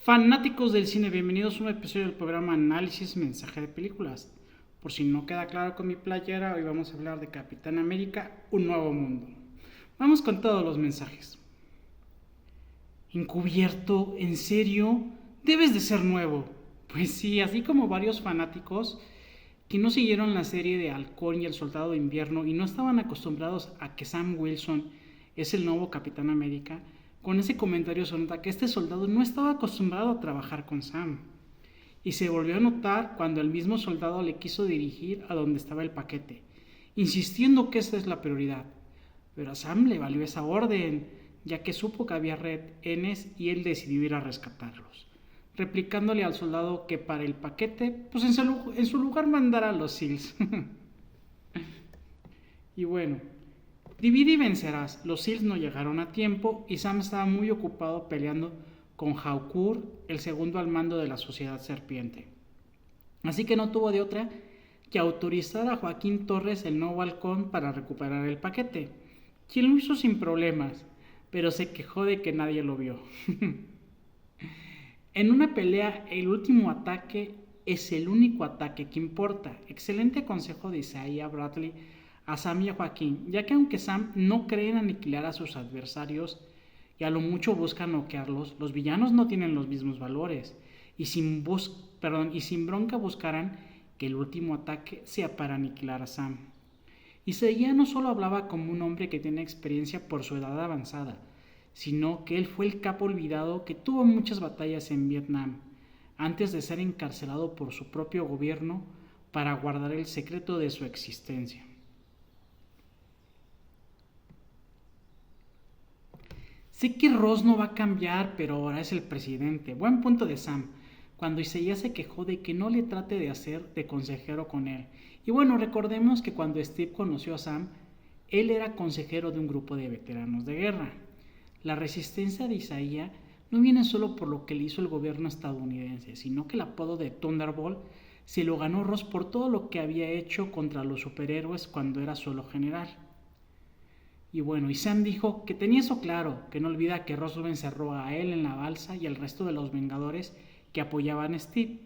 Fanáticos del cine, bienvenidos a un episodio del programa Análisis Mensaje de Películas. Por si no queda claro con mi playera, hoy vamos a hablar de Capitán América, Un Nuevo Mundo. Vamos con todos los mensajes. Encubierto, ¿en serio? Debes de ser nuevo. Pues sí, así como varios fanáticos que no siguieron la serie de Halcón y el Soldado de Invierno y no estaban acostumbrados a que Sam Wilson es el nuevo Capitán América, con ese comentario se nota que este soldado no estaba acostumbrado a trabajar con Sam. Y se volvió a notar cuando el mismo soldado le quiso dirigir a donde estaba el paquete, insistiendo que esa es la prioridad. Pero a Sam le valió esa orden, ya que supo que había rehenes y él decidió ir a rescatarlos, replicándole al soldado que para el paquete, pues en su lugar mandara a los SEALs. Y bueno, divide y vencerás. Los SEALs no llegaron a tiempo y Sam estaba muy ocupado peleando con Hawkur, el segundo al mando de la Sociedad Serpiente. Así que no tuvo de otra que autorizar a Joaquín Torres, el nuevo halcón, para recuperar el paquete, quien lo hizo sin problemas, pero se quejó de que nadie lo vio. En una pelea, el último ataque es el único ataque que importa. Excelente consejo de Isaiah Bradley a Sam y a Joaquín, ya que aunque Sam no cree en aniquilar a sus adversarios y a lo mucho busca noquearlos, los villanos no tienen los mismos valores y sin bronca buscarán que el último ataque sea para aniquilar a Sam. Isaiah no solo hablaba como un hombre que tiene experiencia por su edad avanzada, sino que él fue el capo olvidado que tuvo muchas batallas en Vietnam, antes de ser encarcelado por su propio gobierno para guardar el secreto de su existencia. Sé que Ross no va a cambiar, pero ahora es el presidente. Buen punto de Sam, cuando Isaiah se quejó de que no le trate de hacer de consejero con él. Y bueno, recordemos que cuando Steve conoció a Sam, él era consejero de un grupo de veteranos de guerra. La resistencia de Isaiah no viene solo por lo que le hizo el gobierno estadounidense, sino que el apodo de Thunderbolt se lo ganó Ross por todo lo que había hecho contra los superhéroes cuando era solo general. Y bueno, y Sam dijo que tenía eso claro, que no olvida que Ross lo encerró a él en la balsa y al resto de los Vengadores que apoyaban a Steve.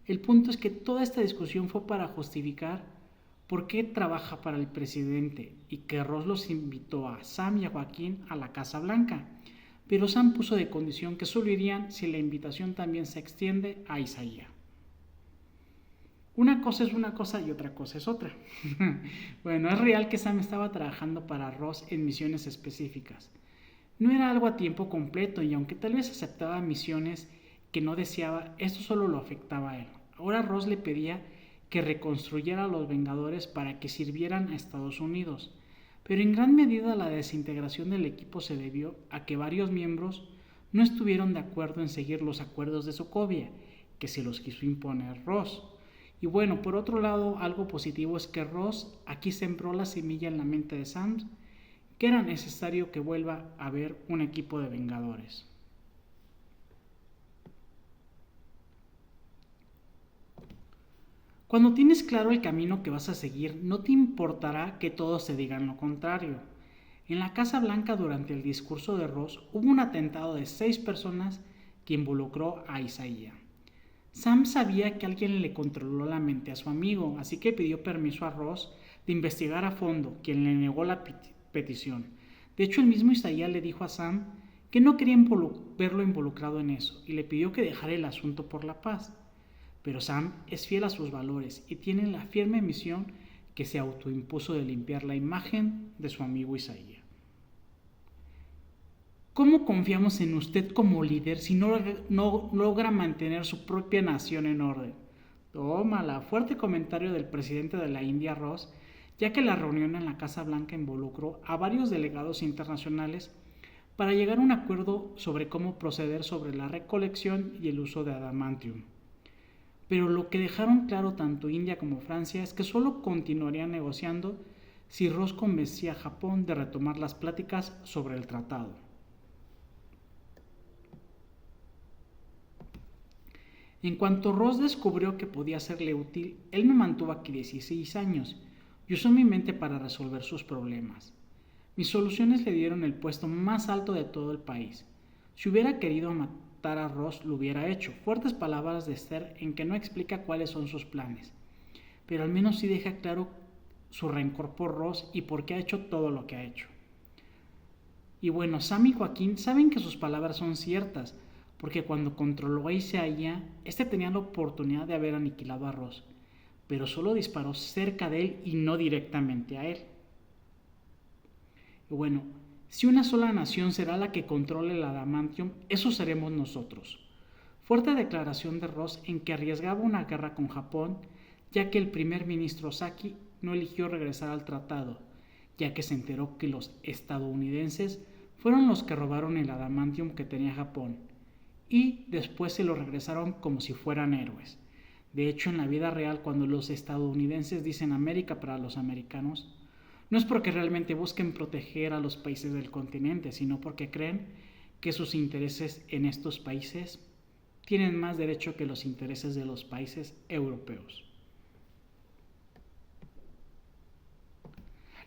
El punto es que toda esta discusión fue para justificar por qué trabaja para el presidente y que Ross los invitó a Sam y a Joaquín a la Casa Blanca. Pero Sam puso de condición que solo irían si la invitación también se extiende a Isaiah. Una cosa es una cosa y otra cosa es otra. Bueno, es real que Sam estaba trabajando para Ross en misiones específicas. No era algo a tiempo completo y aunque tal vez aceptaba misiones que no deseaba, esto solo lo afectaba a él. Ahora Ross le pedía que reconstruyera a los Vengadores para que sirvieran a Estados Unidos. Pero en gran medida la desintegración del equipo se debió a que varios miembros no estuvieron de acuerdo en seguir los acuerdos de Sokovia, que se los quiso imponer Ross. Y bueno, por otro lado, algo positivo es que Ross aquí sembró la semilla en la mente de Sam, que era necesario que vuelva a haber un equipo de Vengadores. Cuando tienes claro el camino que vas a seguir, no te importará que todos te digan lo contrario. En la Casa Blanca durante el discurso de Ross hubo un atentado de 6 personas que involucró a Isaiah. Sam sabía que alguien le controló la mente a su amigo, así que pidió permiso a Ross de investigar a fondo, quien le negó la petición. De hecho, el mismo Isaiah le dijo a Sam que no quería verlo involucrado en eso y le pidió que dejara el asunto por la paz. Pero Sam es fiel a sus valores y tiene la firme misión que se autoimpuso de limpiar la imagen de su amigo Isaiah. ¿Cómo confiamos en usted como líder si no logra mantener su propia nación en orden? Tómala, fuerte comentario del presidente de la India, Ross, ya que la reunión en la Casa Blanca involucró a varios delegados internacionales para llegar a un acuerdo sobre cómo proceder sobre la recolección y el uso de adamantium. Pero lo que dejaron claro tanto India como Francia es que solo continuarían negociando si Ross convencía a Japón de retomar las pláticas sobre el tratado. En cuanto Ross descubrió que podía serle útil, él me mantuvo aquí 16 años y usó mi mente para resolver sus problemas. Mis soluciones le dieron el puesto más alto de todo el país. Si hubiera querido matar a Ross lo hubiera hecho. Fuertes palabras de Stern en que no explica cuáles son sus planes, pero al menos sí deja claro su rencor por Ross y por qué ha hecho todo lo que ha hecho. Y bueno, Sam y Joaquín saben que sus palabras son ciertas, porque cuando controló a Isaiah, este tenía la oportunidad de haber aniquilado a Ross, pero solo disparó cerca de él y no directamente a él. Y bueno, si una sola nación será la que controle el adamantium, eso seremos nosotros. Fuerte declaración de Ross en que arriesgaba una guerra con Japón, ya que el primer ministro Saki no eligió regresar al tratado, ya que se enteró que los estadounidenses fueron los que robaron el adamantium que tenía Japón, y después se lo regresaron como si fueran héroes. De hecho, en la vida real, cuando los estadounidenses dicen América para los americanos, no es porque realmente busquen proteger a los países del continente, sino porque creen que sus intereses en estos países tienen más derecho que los intereses de los países europeos.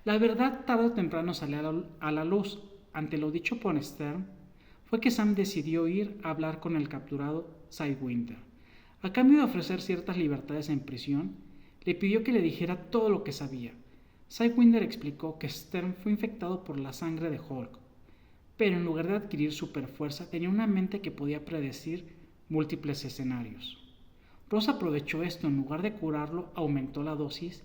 La verdad tarde o temprano sale a la luz. Ante lo dicho por Stern, fue que Sam decidió ir a hablar con el capturado Sidewinder. A cambio de ofrecer ciertas libertades en prisión, le pidió que le dijera todo lo que sabía. Sidewinder explicó que Stern fue infectado por la sangre de Hulk, pero en lugar de adquirir superfuerza tenía una mente que podía predecir múltiples escenarios. Ross aprovechó esto, en lugar de curarlo, aumentó la dosis,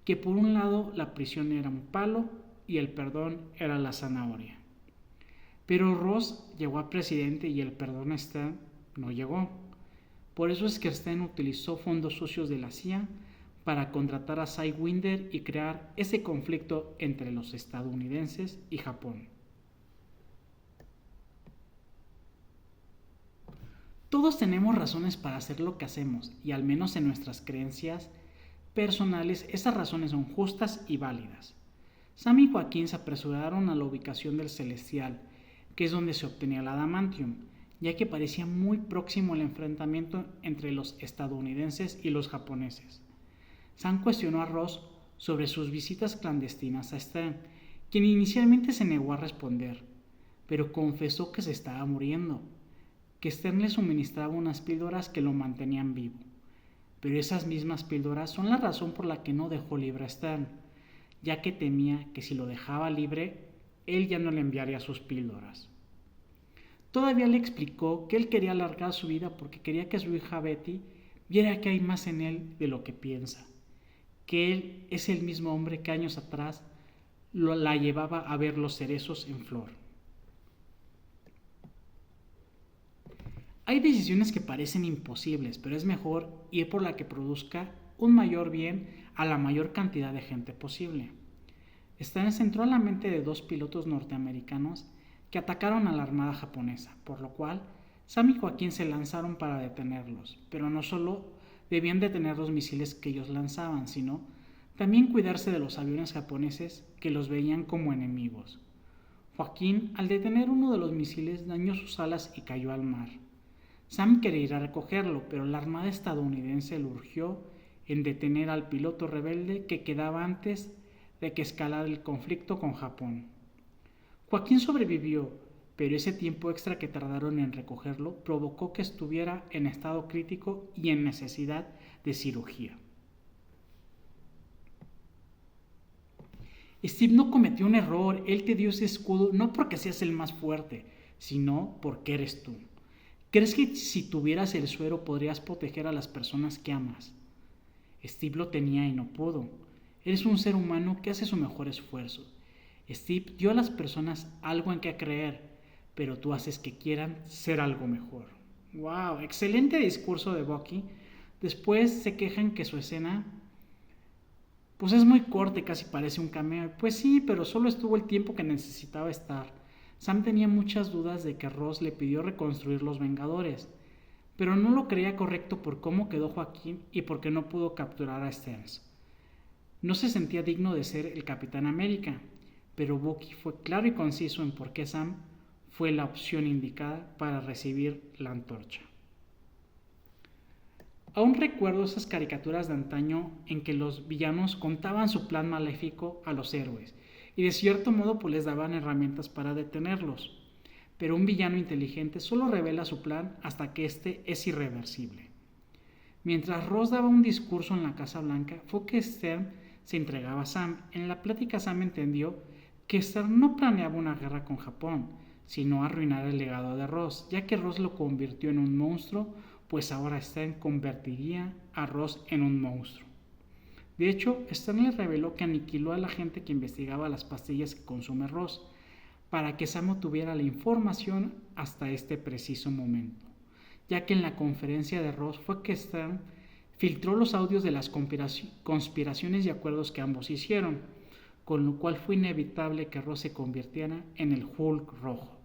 que por un lado la prisión era un palo y el perdón era la zanahoria. Pero Ross llegó a presidente y el perdón a Stern no llegó. Por eso es que Stern utilizó fondos sucios de la CIA para contratar a Sidewinder y crear ese conflicto entre los estadounidenses y Japón. Todos tenemos razones para hacer lo que hacemos y al menos en nuestras creencias personales esas razones son justas y válidas. Sam y Joaquín se apresuraron a la ubicación del Celestial, que es donde se obtenía el adamantium, ya que parecía muy próximo el enfrentamiento entre los estadounidenses y los japoneses. Sam cuestionó a Ross sobre sus visitas clandestinas a Stern, quien inicialmente se negó a responder, pero confesó que se estaba muriendo, que Stern le suministraba unas píldoras que lo mantenían vivo. Pero esas mismas píldoras son la razón por la que no dejó libre a Stern, ya que temía que si lo dejaba libre, él ya no le enviaría sus píldoras. Todavía le explicó que él quería alargar su vida porque quería que su hija Betty viera que hay más en él de lo que piensa, que él es el mismo hombre que años atrás la llevaba a ver los cerezos en flor. Hay decisiones que parecen imposibles, pero es mejor ir por la que produzca un mayor bien a la mayor cantidad de gente posible. Stern centró la mente de dos pilotos norteamericanos que atacaron a la armada japonesa, por lo cual Sam y Joaquín se lanzaron para detenerlos, pero no solo debían detener los misiles que ellos lanzaban, sino también cuidarse de los aviones japoneses que los veían como enemigos. Joaquín, al detener uno de los misiles, dañó sus alas y cayó al mar. Sam quería ir a recogerlo, pero la armada estadounidense lo urgió en detener al piloto rebelde que quedaba antes de que escalara el conflicto con Japón. Joaquín sobrevivió, pero ese tiempo extra que tardaron en recogerlo provocó que estuviera en estado crítico y en necesidad de cirugía. Steve no cometió un error, él te dio ese escudo no porque seas el más fuerte, sino porque eres tú. ¿Crees que si tuvieras el suero podrías proteger a las personas que amas? Steve lo tenía y no pudo. Eres un ser humano que hace su mejor esfuerzo. Steve dio a las personas algo en que creer, pero tú haces que quieran ser algo mejor. ¡Wow! Excelente discurso de Bucky. Después se quejan que su escena pues es muy corta y casi parece un cameo. Pues sí, pero solo estuvo el tiempo que necesitaba estar. Sam tenía muchas dudas de que Ross le pidió reconstruir los Vengadores, pero no lo creía correcto por cómo quedó Joaquín y porque no pudo capturar a Stearns. No se sentía digno de ser el Capitán América, pero Bucky fue claro y conciso en por qué Sam fue la opción indicada para recibir la antorcha. Aún recuerdo esas caricaturas de antaño en que los villanos contaban su plan maléfico a los héroes y de cierto modo pues les daban herramientas para detenerlos. pero un villano inteligente solo revela su plan hasta que este es irreversible. Mientras Ross daba un discurso en la Casa Blanca, fue que Stern se entregaba a Sam. En la plática Sam entendió que Stern no planeaba una guerra con Japón, sino arruinar el legado de Ross, ya que Ross lo convirtió en un monstruo, pues ahora Stern convertiría a Ross en un monstruo. De hecho, Stern le reveló que aniquiló a la gente que investigaba las pastillas que consume Ross, para que Sam tuviera la información hasta este preciso momento, ya que en la conferencia de Ross fue que Stern filtró los audios de las conspiraciones y acuerdos que ambos hicieron, con lo cual fue inevitable que Ross se convirtiera en el Hulk rojo.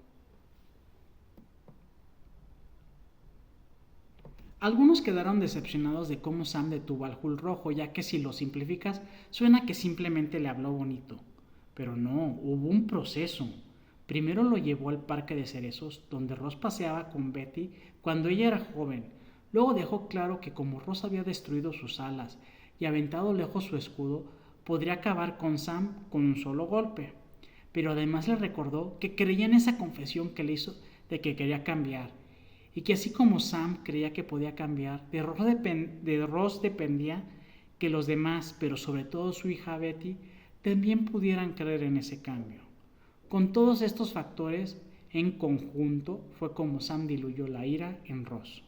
Algunos quedaron decepcionados de cómo Sam detuvo al Hulk rojo, ya que si lo simplificas, suena que simplemente le habló bonito. Pero no, hubo un proceso. Primero lo llevó al parque de cerezos, donde Ross paseaba con Betty cuando ella era joven. Luego dejó claro que como Ross había destruido sus alas y aventado lejos su escudo, podría acabar con Sam con un solo golpe. Pero además le recordó que creía en esa confesión que le hizo de que quería cambiar, y que así como Sam creía que podía cambiar, de Ross dependía que los demás, pero sobre todo su hija Betty, también pudieran creer en ese cambio. Con todos estos factores en conjunto fue como Sam diluyó la ira en Ross.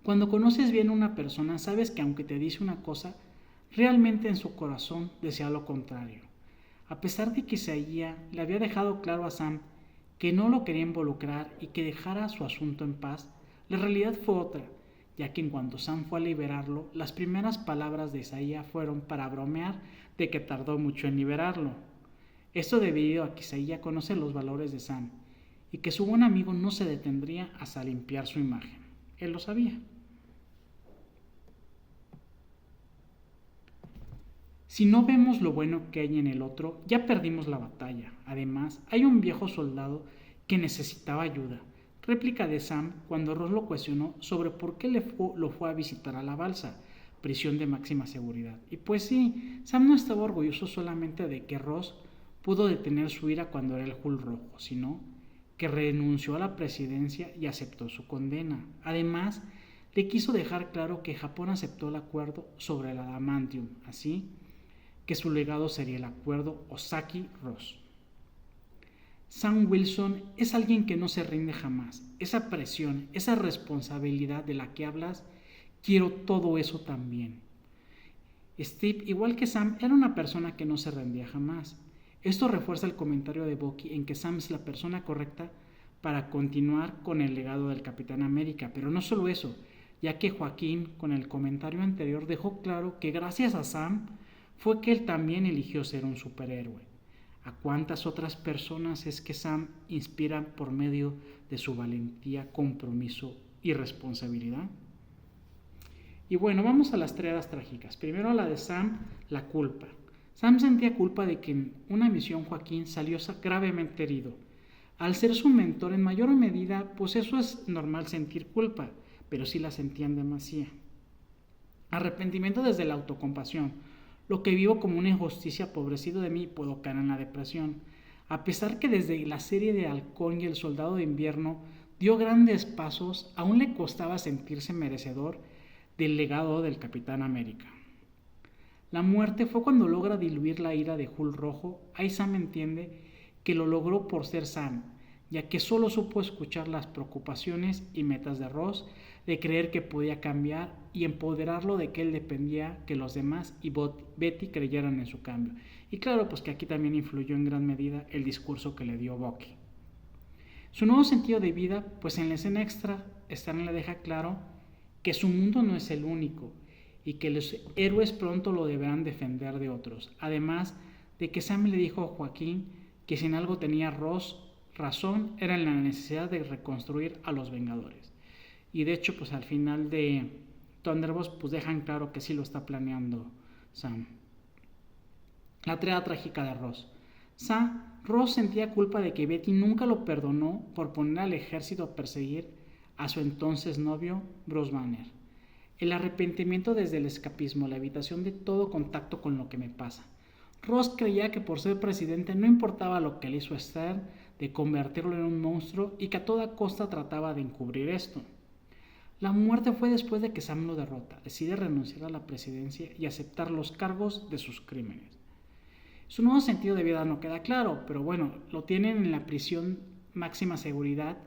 Cuando conoces bien a una persona, sabes que aunque te dice una cosa, realmente en su corazón desea lo contrario. A pesar de que Isaiah le había dejado claro a Sam que no lo quería involucrar y que dejara su asunto en paz, la realidad fue otra, ya que en cuanto Sam fue a liberarlo, las primeras palabras de Isaiah fueron para bromear de que tardó mucho en liberarlo. Esto debido a que Isaiah conoce los valores de Sam y que su buen amigo no se detendría hasta limpiar su imagen. Él lo sabía. Si no vemos lo bueno que hay en el otro, ya perdimos la batalla. Además, hay un viejo soldado que necesitaba ayuda. Réplica de Sam cuando Ross lo cuestionó sobre por qué lo fue a visitar a la balsa, prisión de máxima seguridad. Y pues sí, Sam no estaba orgulloso solamente de que Ross pudo detener su ira cuando era el Hulk rojo, sino que renunció a la presidencia y aceptó su condena. Además, le quiso dejar claro que Japón aceptó el acuerdo sobre el adamantium, así que su legado sería el acuerdo Ozaki-Ross. Sam Wilson es alguien que no se rinde jamás. Esa presión, esa responsabilidad de la que hablas, quiero todo eso también. Steve, igual que Sam, era una persona que no se rendía jamás. Esto refuerza el comentario de Bucky en que Sam es la persona correcta para continuar con el legado del Capitán América, pero no solo eso, ya que Joaquín, con el comentario anterior, dejó claro que gracias a Sam fue que él también eligió ser un superhéroe. ¿A cuántas otras personas es que Sam inspira por medio de su valentía, compromiso y responsabilidad? Y bueno, vamos a las triadas trágicas. Primero a la de Sam, la culpa. Sam sentía culpa de que en una misión Joaquín salió gravemente herido. Al ser su mentor en mayor medida, pues eso es normal sentir culpa, pero sí la sentía en demasía. Arrepentimiento desde la autocompasión. Lo que vivo como una injusticia, pobrecido de mí, puedo caer en la depresión. A pesar que desde la serie de Halcón y el Soldado de Invierno dio grandes pasos, aún le costaba sentirse merecedor del legado del Capitán América. La muerte fue cuando logra diluir la ira de Hulk rojo. Ahí Sam entiende que lo logró por ser Sam, ya que solo supo escuchar las preocupaciones y metas de Ross, de creer que podía cambiar y empoderarlo de que él dependía que los demás y Betty creyeran en su cambio. Y claro, pues que aquí también influyó en gran medida el discurso que le dio Bucky. Su nuevo sentido de vida, pues en la escena extra, Stan le deja claro que su mundo no es el único y que los héroes pronto lo deberán defender de otros. Además de que Sam le dijo a Joaquín que si en algo tenía Ross razón era en la necesidad de reconstruir a los Vengadores. Y de hecho, pues al final de Thunderbolts, pues dejan claro que sí lo está planeando Sam. La triada trágica de Ross. Ross sentía culpa de que Betty nunca lo perdonó por poner al ejército a perseguir a su entonces novio, Bruce Banner. El arrepentimiento desde el escapismo, la evitación de todo contacto con lo que me pasa. Ross creía que por ser presidente no importaba lo que le hizo Esther, de convertirlo en un monstruo, y que a toda costa trataba de encubrir esto. La muerte fue después de que Sam lo derrota, decide renunciar a la presidencia y aceptar los cargos de sus crímenes. Su nuevo sentido de vida no queda claro, pero bueno, lo tienen en la prisión máxima seguridad,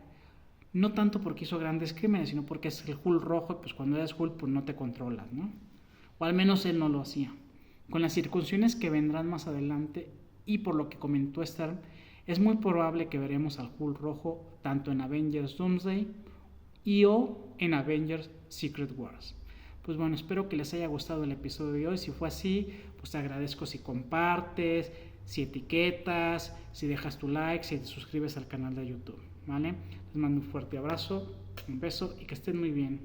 no tanto porque hizo grandes crímenes, sino porque es el Hulk rojo, y pues cuando eres Hulk pues no te controlas, ¿no? O al menos él no lo hacía. Con las circunstancias que vendrán más adelante y por lo que comentó Stern, es muy probable que veremos al Hulk rojo tanto en Avengers Doomsday y o en Avengers Secret Wars. Pues bueno, espero que les haya gustado el episodio de hoy. Si fue así, pues te agradezco si compartes, si etiquetas, si dejas tu like, si te suscribes al canal de YouTube, ¿vale? Les mando un fuerte abrazo, un beso y que estén muy bien.